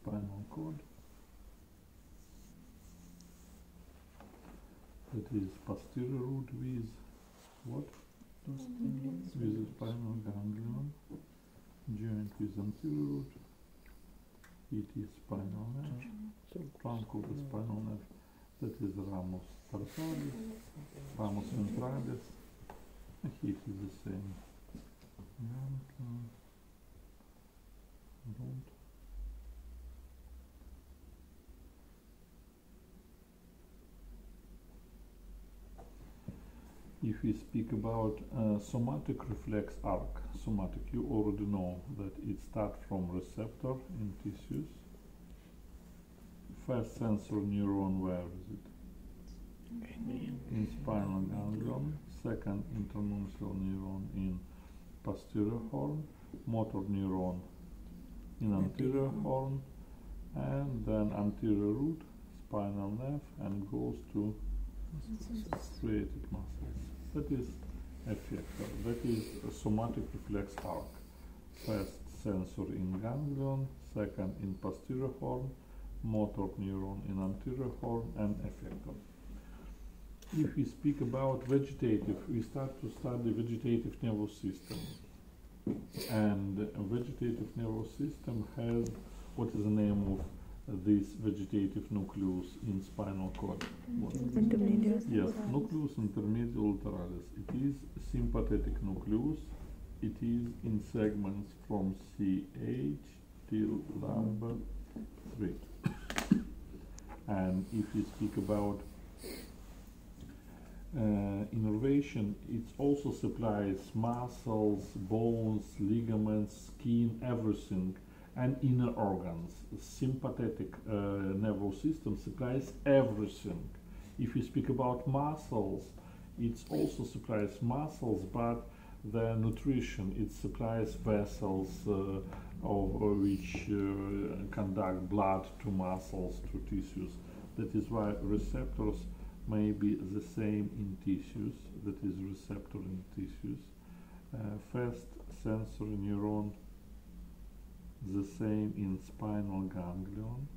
spinal cord. That is posterior root with what? With the spinal ganglion, joint with anterior root. It is spinal nerve, trunk of the spinal nerve. That is ramus tarsalis, ramus ventralis. Here it is the same. Ganglion, root. If we speak about somatic reflex arc, somatic, you already know that it starts from receptor in tissues. First sensor neuron, where is it? In spinal ganglion. Second internuncial neuron in posterior horn. Motor neuron in anterior horn. And then anterior root, spinal nerve, and goes to striated muscles. That is effector. That is a somatic reflex arc. First sensor in ganglion, second in posterior horn, motor neuron in anterior horn, and effector. If we speak about vegetative, we start to study vegetative nervous system. And a vegetative nervous system has, what is the name of this vegetative nucleus in spinal cord? Yes, nucleus intermediate lateralis. It is sympathetic nucleus. It is in segments from CH till number 3. And if we speak about innervation, it also supplies muscles, bones, ligaments, skin, everything, and inner organs. Sympathetic nervous system supplies everything. If we speak about muscles, it also supplies muscles, but the nutrition, it supplies vessels which conduct blood to muscles, to tissues. That is why receptors may be the same in tissues. That is receptor in tissues. First sensory neuron, the same in spinal ganglion,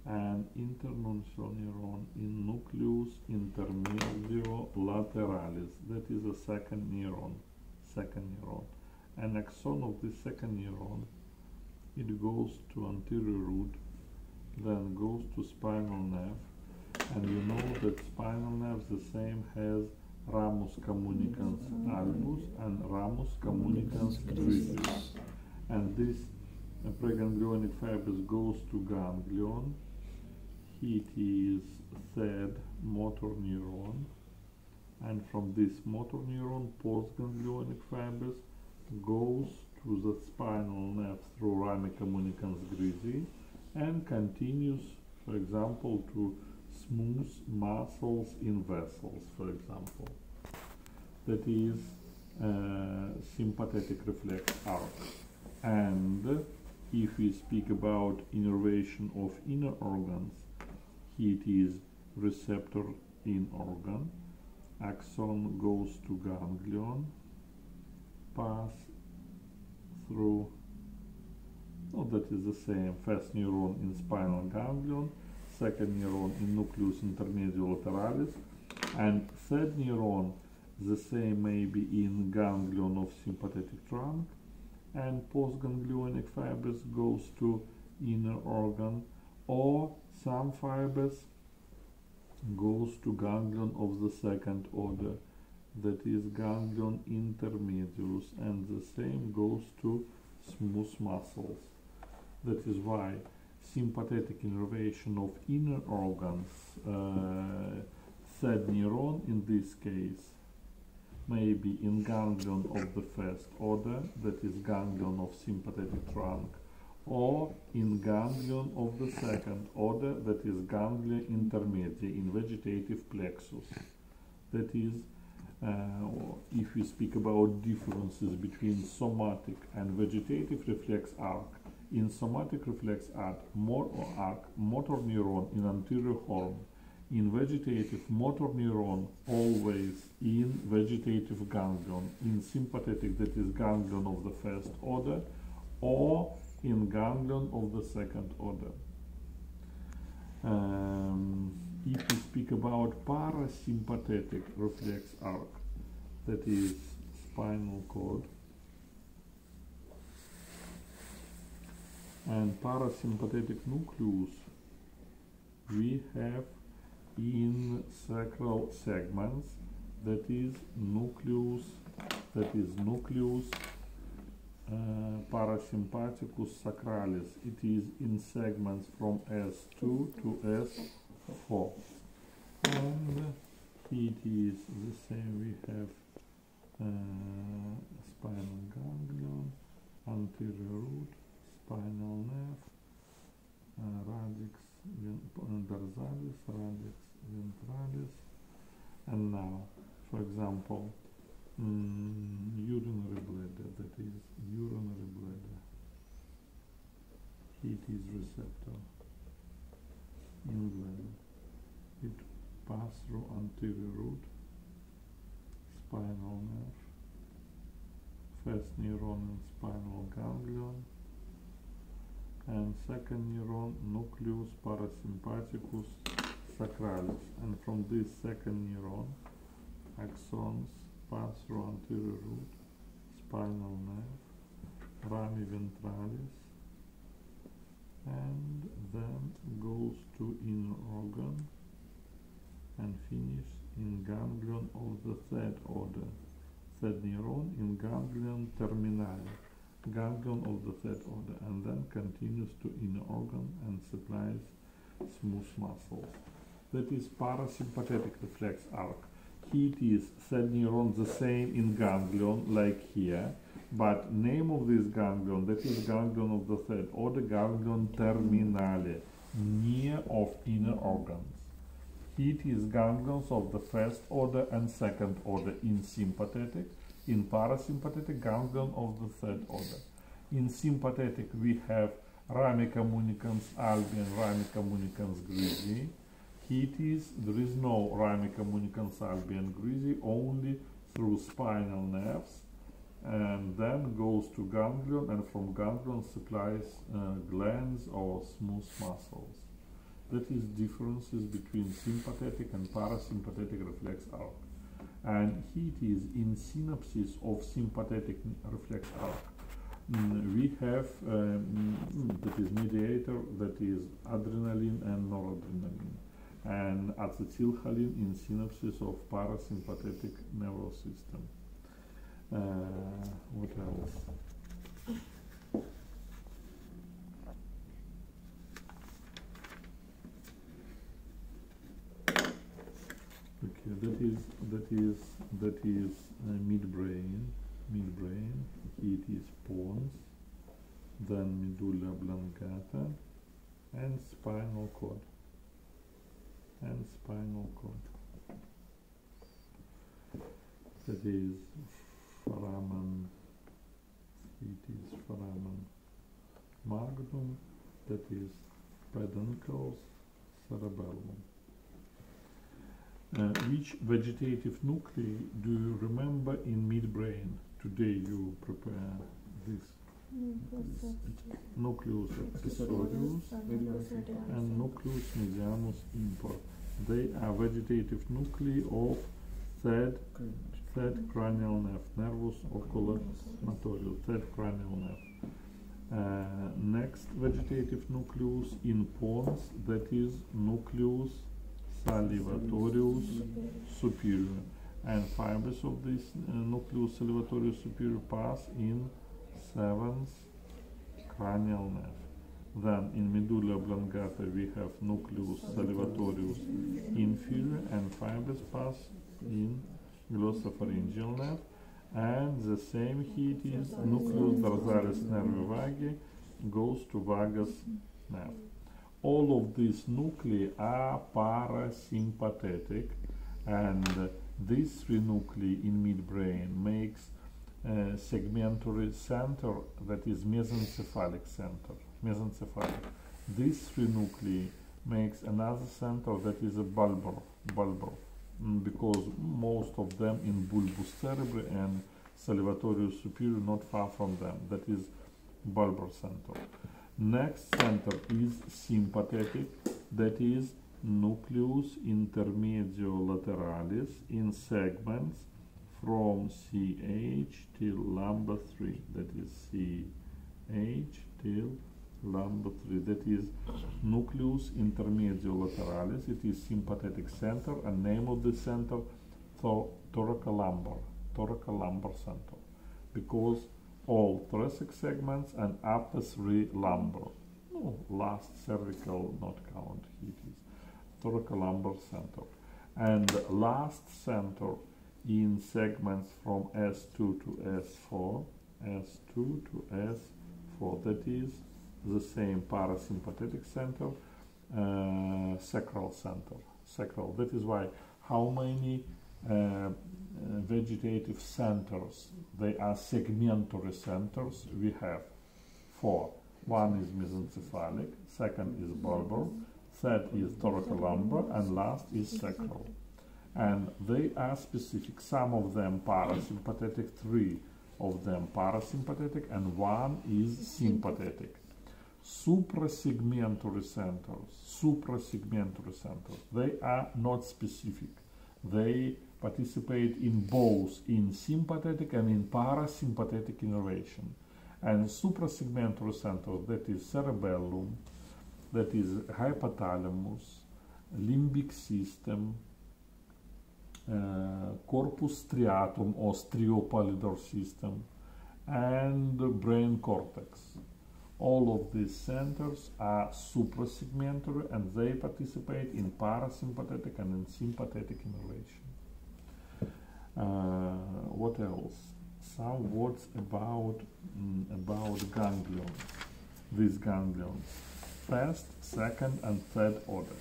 and internuncial neuron in nucleus intermedio lateralis. That is a second neuron. An axon of the second neuron, it goes to anterior root, then goes to spinal nerve, and you know that spinal nerve the same has ramus communicans albus and ramus communicans trivius. And this preganglionic fibers goes to ganglion. It is third motor neuron, and from this motor neuron postganglionic fibers goes to the spinal nerve through rami communicans grisi and continues, for example, to smooth muscles in vessels, for example. That is sympathetic reflex arc. And if we speak about innervation of inner organs, it is receptor in organ, axon goes to ganglion, pass through, that is the same, first neuron in spinal ganglion, second neuron in nucleus intermedio lateralis, and third neuron, the same may be in ganglion of sympathetic trunk, and postganglionic fibers goes to inner organ, or some fibers goes to ganglion of the second order, that is ganglion intermedius, and the same goes to smooth muscles. That is why sympathetic innervation of inner organs, third neuron in this case, may be in ganglion of the first order, that is ganglion of sympathetic trunk, or in ganglion of the second order, that is ganglia intermedia in vegetative plexus. That is, if we speak about differences between somatic and vegetative reflex arc, in somatic reflex arc, motor neuron in anterior horn, in vegetative motor neuron always in vegetative ganglion, in sympathetic that is ganglion of the first order, or in ganglion of the second order. If we speak about parasympathetic reflex arc, that is spinal cord, and parasympathetic nucleus we have in sacral segments, that is nucleus parasympathicus sacralis. It is in segments from S2 to S4, and it is the same. We have spinal ganglion, anterior root, spinal nerve, radix dorsalis, radix ventralis, and now, for example, urinary bladder, that is urinary bladder. It is receptor in bladder. It passes through anterior root, spinal nerve, first neuron in spinal ganglion, and second neuron nucleus parasympathicus sacralis. And from this second neuron, axons pass through anterior root, spinal nerve, rami ventralis, and then goes to inner organ and finish in ganglion of the third order, third neuron in ganglion terminale, ganglion of the third order, and then continues to inner organ and supplies smooth muscles. That is parasympathetic reflex arc. It is third neuron, the same in ganglion like here, but name of this ganglion, that is ganglion of the third order, ganglion terminale, near of inner organs. It is ganglions of the first order and second order in sympathetic. In parasympathetic, ganglion of the third order. In sympathetic, we have rami communicans albi and rami communicans grisi. There is no rami communicans albi and grisi, only through spinal nerves, and then goes to ganglion, and from ganglion supplies glands or smooth muscles. That is differences between sympathetic and parasympathetic reflex arc. And it is in synapses of sympathetic reflex arc. We have that is mediator, that is adrenaline and noradrenaline, and acetylcholine in synapses of parasympathetic nervous system. What else? Okay, that is midbrain. It is pons, then medulla oblongata, and spinal cord. That is foramen. It is foramen magnum. That is peduncles, cerebellum. Which vegetative nuclei do you remember in midbrain? Today you prepare this nucleus accessorius and nucleus medianus impar. They are vegetative nuclei of third cranial nerve, nervus oculomotorius, third cranial nerve. Next vegetative nucleus in pons, that is nucleus salivatorius superior, and fibers of this nucleus salivatorius superior pass in seventh cranial nerve. Then in medulla oblongata we have nucleus salivatorius inferior, and fibers pass in glossopharyngeal nerve, and the same heat is nucleus dorsalis nervi vagi goes to vagus nerve. All of these nuclei are parasympathetic, and these three nuclei in midbrain makes a segmentary center, that is mesencephalic center. These three nuclei makes another center, that is a bulbar, because most of them in bulbus cerebri and salivatorius superior, not far from them. That is bulbar center. Next center is sympathetic, that is nucleus intermedio-lateralis in segments from CH till lumbar 3, that is CH till lumbar 3, that is nucleus intermedio-lateralis. It is sympathetic center, and name of the center thoracolumbar center, because all thoracic segments and upper 3 lumbar. No, last cervical not count, it is thoracolumbar center. And last center in segments from S2 to S4, S2 to S4, that is the same parasympathetic center, sacral center, sacral. That is why how many vegetative centers, they are segmentary centers, we have 4. One is mesencephalic, second is bulbar, third is thoracolumbar, and last is sacral. And they are specific, some of them parasympathetic, 3 of them parasympathetic, and 1 is sympathetic. Suprasegmentary centers, they are not specific. They participate in both in sympathetic and in parasympathetic innervation. And suprasegmentary centers, that is cerebellum, that is hypothalamus, limbic system, corpus striatum or striopallidor system, and brain cortex. All of these centers are suprasegmentary, and they participate in parasympathetic and in sympathetic innervation. What else? Some words about ganglions. These ganglions, first, second, and third order.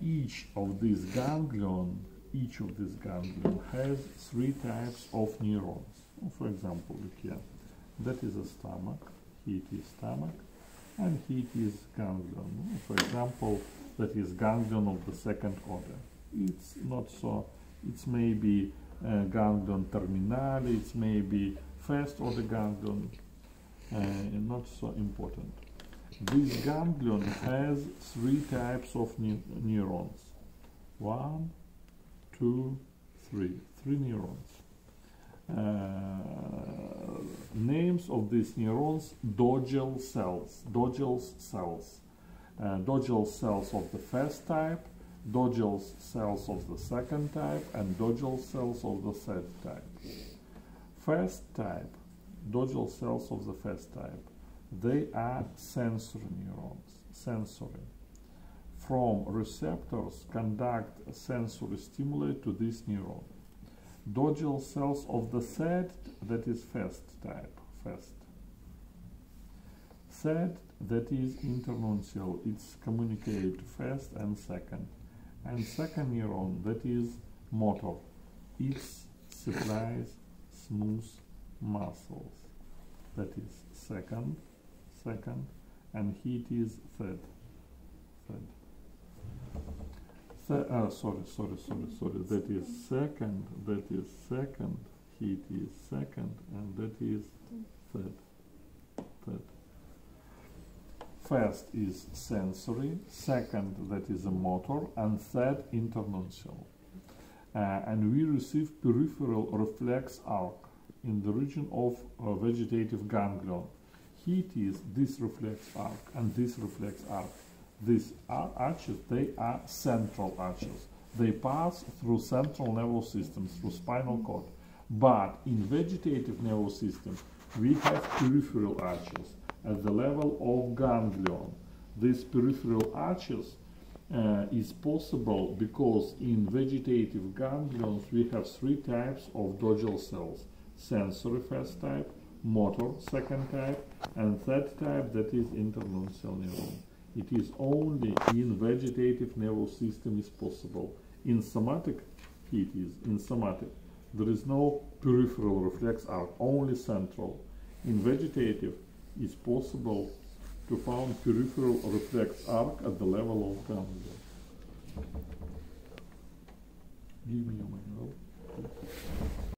Each of these ganglion has 3 types of neurons. For example, look here. That is a stomach. It is stomach, and it is ganglion. For example, that is ganglion of the second order. It's not so. It's maybe ganglion terminale. It's maybe first order ganglion. Not so important. This ganglion has 3 types of neurons. 1, 2, 3. 3 neurons. Names of these neurons: Dogel cells. Dogel cells of the first type, Dogel cells of the second type, and Dogel cells of the third type. First type, Dogel cells of the first type, they are sensory neurons. Sensory. From receptors conduct sensory stimuli to this neuron. Dogel cells of the third, that is first type, first. Third, that is internuncial, it's communicate first and second. And second neuron, that is motor, it supplies smooth muscles. That is second, and it is third. Sorry. That is second. It is second, and that is third. First is sensory, second that is a motor, and third internuncial. And we receive peripheral reflex arc in the region of vegetative ganglion. It is this reflex arc and this reflex arc. These arches, they are central arches. They pass through central nervous system, through spinal cord. But in vegetative nervous system, we have peripheral arches at the level of ganglion. These peripheral arches is possible because in vegetative ganglions we have 3 types of Dogel cells: sensory first type, motor second type, and third type, that is internuncial neuron. It is only in vegetative nervous system is possible. In somatic, it is in somatic. There is no peripheral reflex arc, only central. In vegetative, it's possible to find peripheral reflex arc at the level of ganglion. Give me your manual.